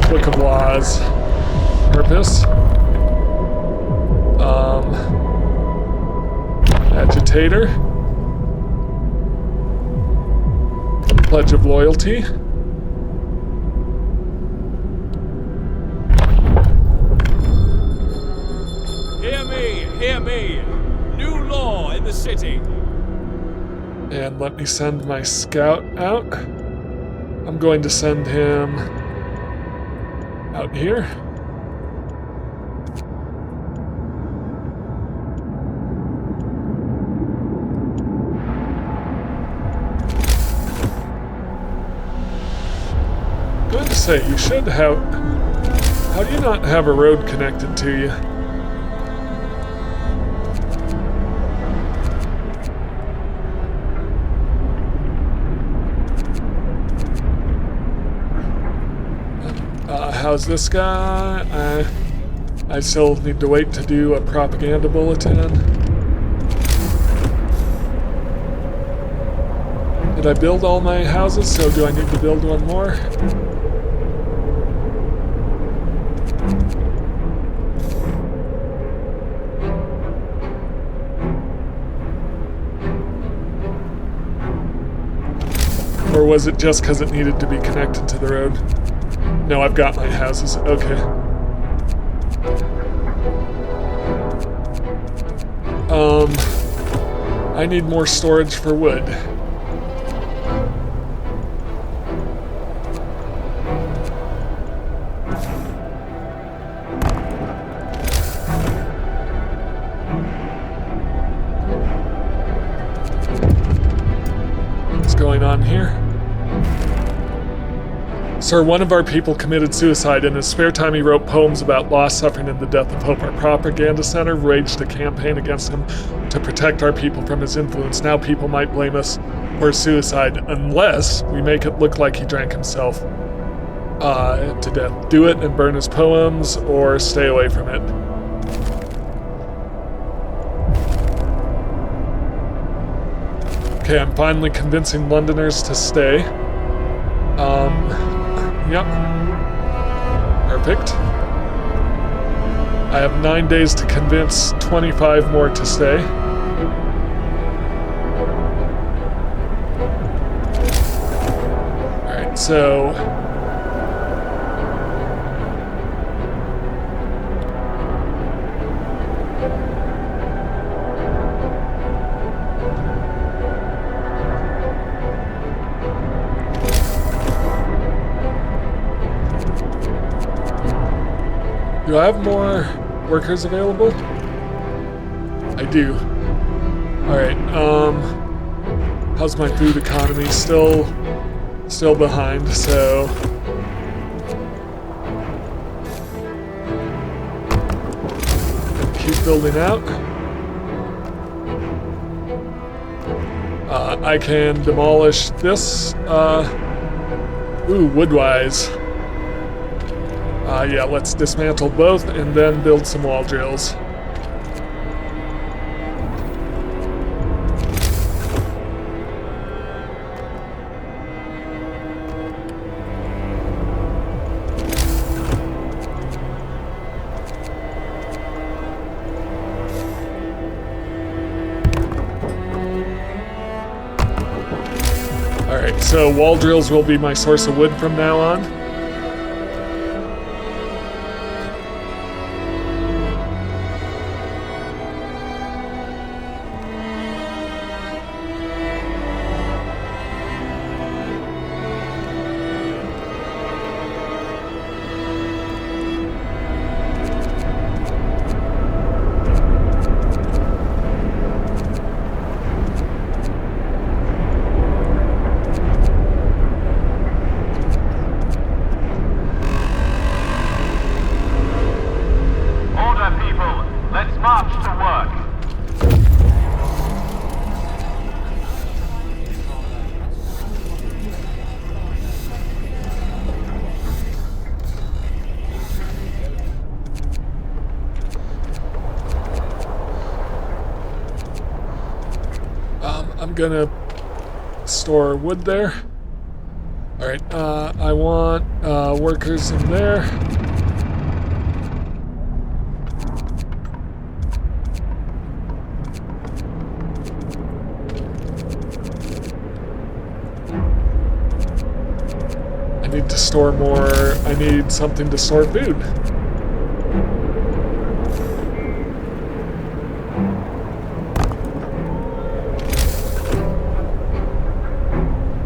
Book of Laws. Purpose. Agitator. Pledge of Loyalty. Hear me! New law in the city! And let me send my scout out. I'm going to send him out here. Good to say, you should have... How do you not have a road connected to you? How's this guy? I still need to wait to do a propaganda bulletin. Did I build all my houses, so do I need to build one more? Or was it just because it needed to be connected to the road? No, I've got my houses. Okay. I need more storage for wood. What's going on here? Sir, one of our people committed suicide. In his spare time, he wrote poems about loss, suffering, and the death of hope. Our propaganda center waged a campaign against him to protect our people from his influence. Now people might blame us for suicide unless we make it look like he drank himself to death. Do it and burn his poems, or stay away from it. Okay, I'm finally convincing Londoners to stay. Yep. Perfect. I have 9 days to convince 25 more to stay. So do I have more workers available? I do. Alright, how's my food economy? Still behind, so keep building out. I can demolish this. Woodwise. Yeah, let's dismantle both and then build some wall drills. Alright, so wall drills will be my source of wood from now on. I'm gonna store wood there. Alright, I want workers in there. I need to store more. I need something to store food.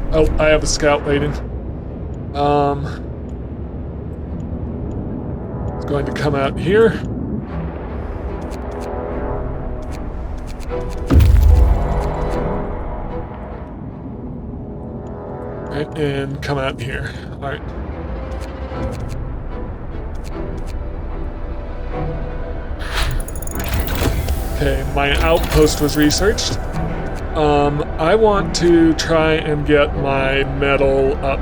Oh, I have a scout waiting. It's going to come out here. Right, and come out here. All right. Okay, my outpost was researched. I want to try and get my metal up.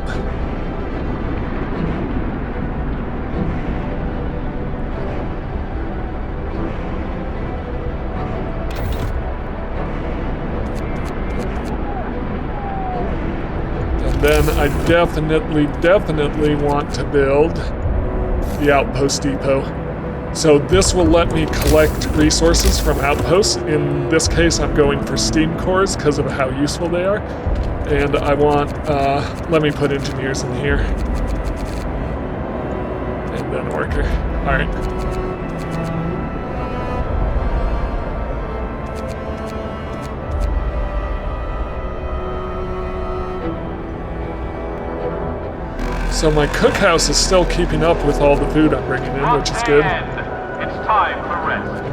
And then I definitely want to build the outpost depot. So this will let me collect resources from outposts. In this case, I'm going for steam cores because of how useful they are. And I want, let me put engineers in here. And then worker. All right. So my cookhouse is still keeping up with all the food I'm bringing in, which is good. It's time for rest.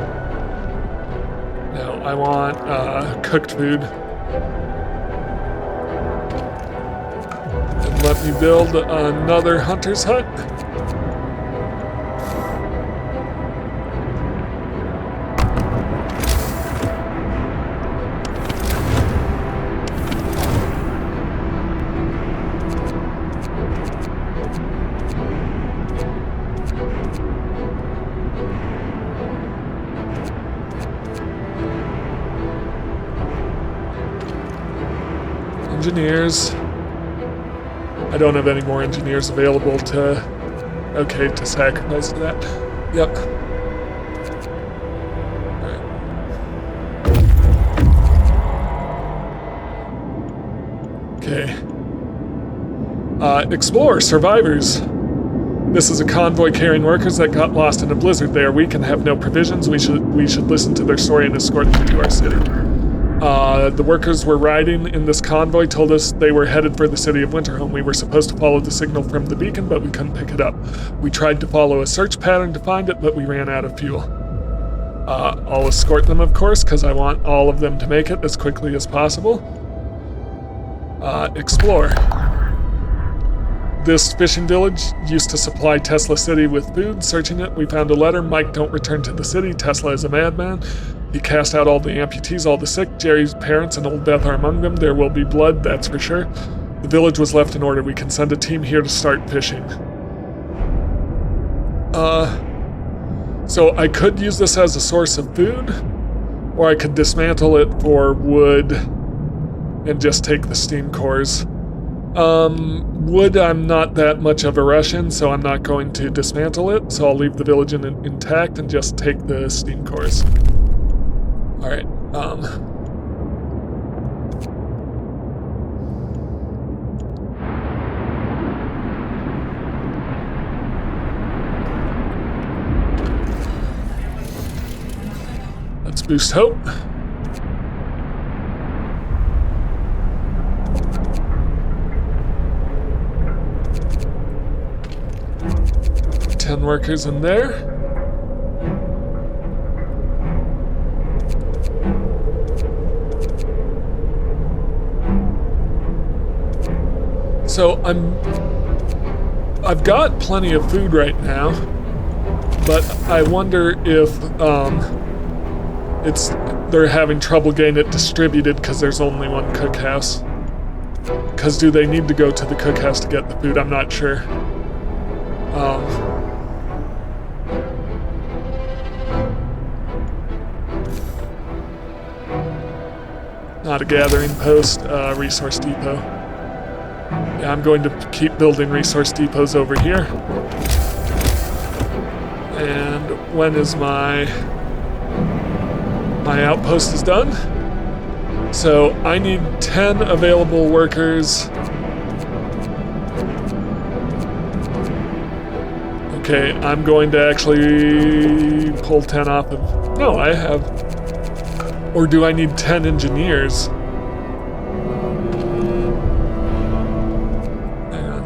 No, I want cooked food. And let me build another hunter's hut. Engineers. I don't have any more engineers available to sacrifice to that. Yep. Alright. Okay. Explore, survivors. This is a convoy carrying workers that got lost in a blizzard. They are weak and have no provisions. We should listen to their story and escort them to our city. The workers were riding in this convoy told us they were headed for the city of Winterhome. We were supposed to follow the signal from the beacon, but we couldn't pick it up. We tried to follow a search pattern to find it, but we ran out of fuel. I'll escort them, of course, because I want all of them to make it as quickly as possible. Explore. This fishing village used to supply Tesla City with food. Searching it, we found a letter. Mike, don't return to the city. Tesla is a madman. He cast out all the amputees, all the sick. Jerry's parents and Old Beth are among them. There will be blood, that's for sure. The village was left in order. We can send a team here to start fishing. So I could use this as a source of food, or I could dismantle it for wood and just take the steam cores. Wood I'm not that much of a rush in, so I'm not going to dismantle it, so I'll leave the village intact and just take the steam cores. Alright, let's boost hope. Workers in there. So I've got plenty of food right now, but I wonder if they're having trouble getting it distributed because there's only one cookhouse. Because do they need to go to the cookhouse to get the food? I'm not sure. Not a gathering post, resource depot. Yeah, I'm going to keep building resource depots over here. And when is my outpost is done? So I need 10 available workers. Okay, I'm going to actually pull 10 off of... No, I have... Or do I need 10 engineers? Hang on.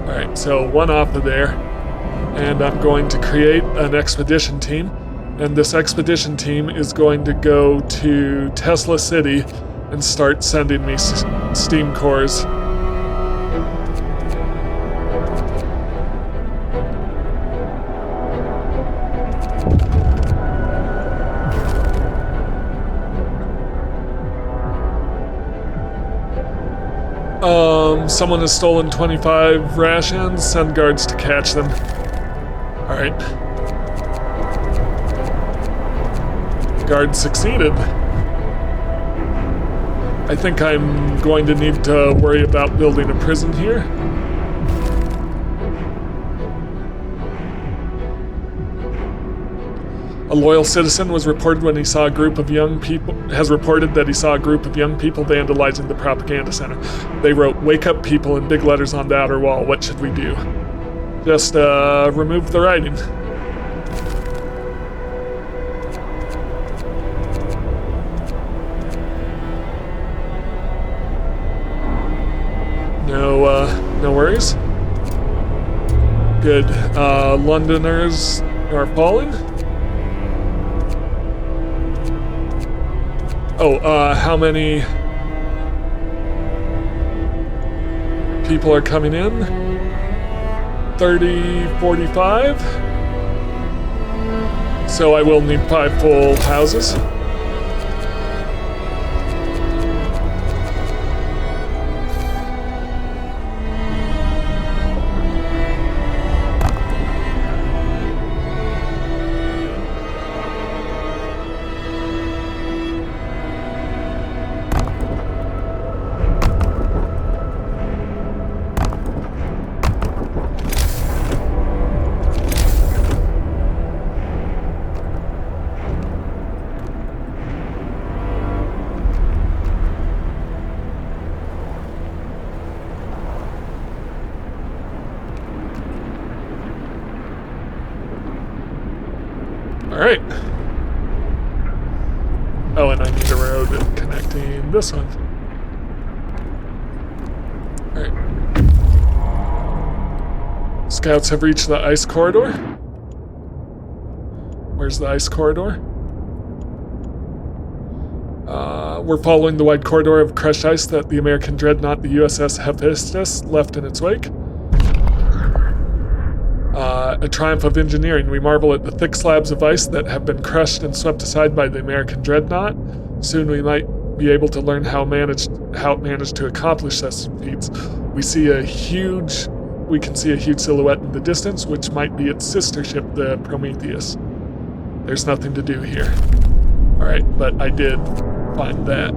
Alright, so one off of there. And I'm going to create an expedition team. And this expedition team is going to go to Tesla City and start sending me steam cores. Someone has stolen 25 rations. Send guards to catch them. Alright. Guard succeeded. I think I'm going to need to worry about building a prison here. A loyal citizen was reported when he saw a group of young people, has reported that he saw a group of young people vandalizing the propaganda center. They wrote, "Wake up people," in big letters on the outer wall. What should we do? Just, remove the writing. No worries. Good. Londoners are falling. Oh, how many people are coming in? 30, 45? So I will need 5 full houses. Alright. Oh, and I need a road connecting this one. Alright. Scouts have reached the ice corridor. Where's the ice corridor? We're following the wide corridor of crushed ice that the American dreadnought, the USS Hephaestus, left in its wake. A triumph of engineering. We marvel at the thick slabs of ice that have been crushed and swept aside by the American dreadnought. Soon we might be able to learn how it managed to accomplish such feats. We can see a huge silhouette in the distance, which might be its sister ship, the Prometheus. There's nothing to do here. Alright, but I did find that.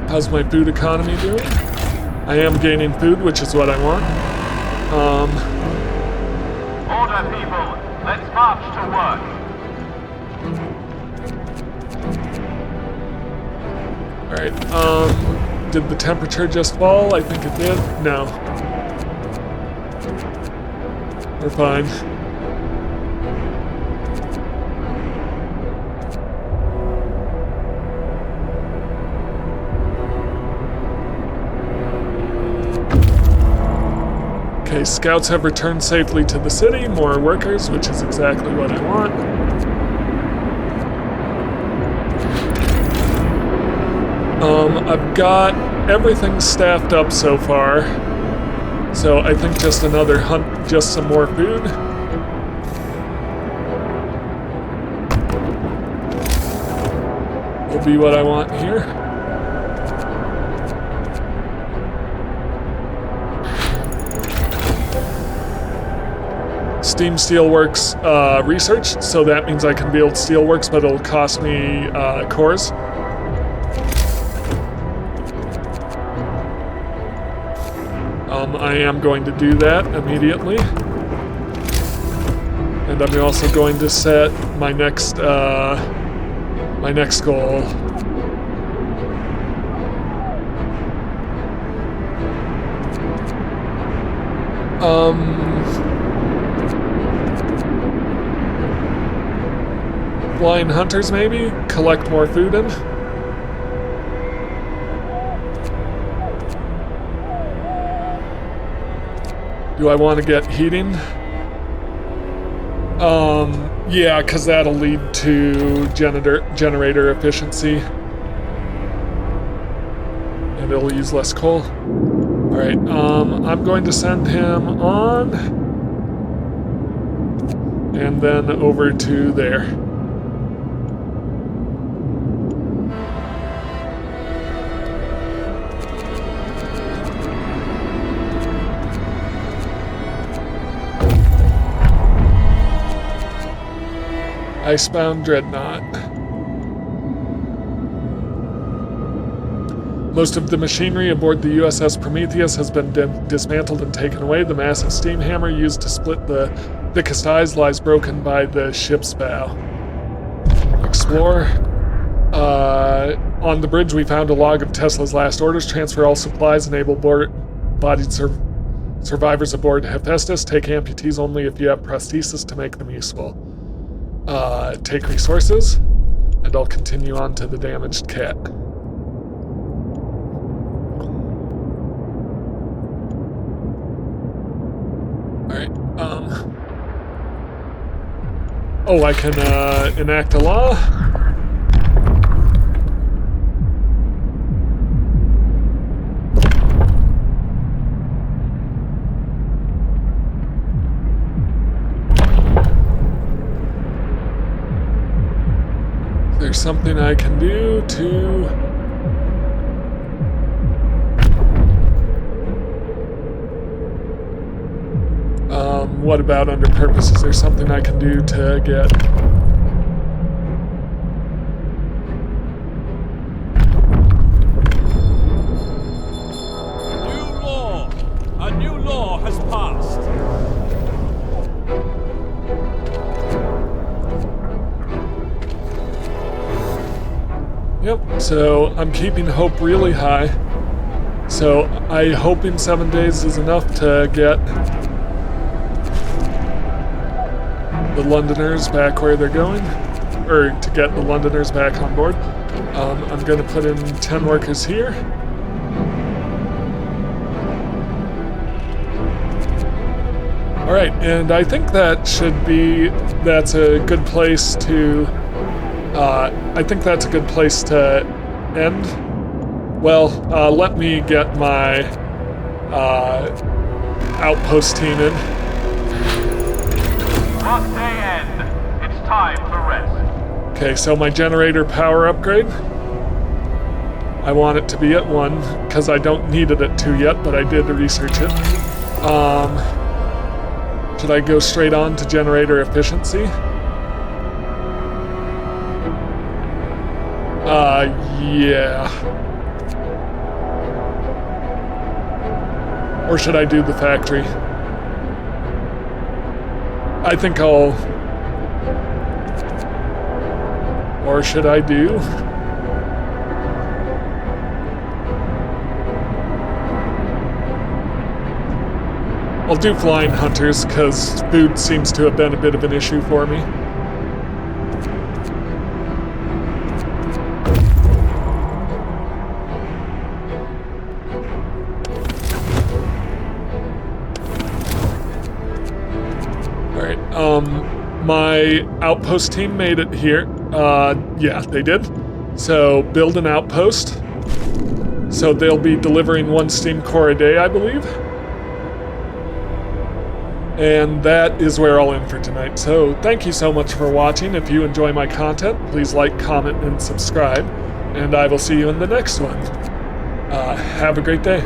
How's my food economy doing? I am gaining food, which is what I want. Order, people. Let's march to work. Alright, did the temperature just fall? I think it did. No. We're fine. Okay, scouts have returned safely to the city. More workers, which is exactly what I want. I've got everything staffed up so far. So I think just another hunt, just some more food. Will be what I want here. Steam Steelworks research, so that means I can build Steelworks, but it'll cost me cores. I am going to do that immediately. And I'm also going to set my next goal. Flying hunters, maybe? Collect more food in? Do I want to get heating? Yeah, because that'll lead to generator efficiency. And it'll use less coal. Alright, I'm going to send him on. And then over to there. Icebound Dreadnought. Most of the machinery aboard the USS Prometheus has been dismantled and taken away. The massive steam hammer used to split the thickest ice lies broken by the ship's bow. Explore. On the bridge we found a log of Tesla's last orders. Transfer all supplies, enable bodied survivors aboard Hephaestus. Take amputees only if you have prosthesis to make them useful. Take resources, and I'll continue on to the damaged cat. Alright, oh, I can, enact a law? There's something I can do to... what about under purpose? Is there something I can do to get... New law! A new law has passed. So I'm keeping hope really high. So I hope in 7 days is enough to get the Londoners back where they're going, or to get the Londoners back on board. I'm gonna put in 10 workers here. All right, and I think that's a good place to, I think that's a good place to end. Well, let me get my outpost team in. Must day end. It's time for rest. Okay, so my generator power upgrade. I want it to be at 1, because I don't need it at 2 yet, but I did research it. Should I go straight on to generator efficiency? Yeah. Or should I do the factory? I think I'll... Or should I do... I'll do flying hunters, because food seems to have been a bit of an issue for me. Alright, my outpost team made it here. Yeah, they did. So, build an outpost. So they'll be delivering 1 steam core a day, I believe. And that is where I'll end for tonight. So thank you so much for watching. If you enjoy my content, please like, comment, and subscribe. And I will see you in the next one. Have a great day.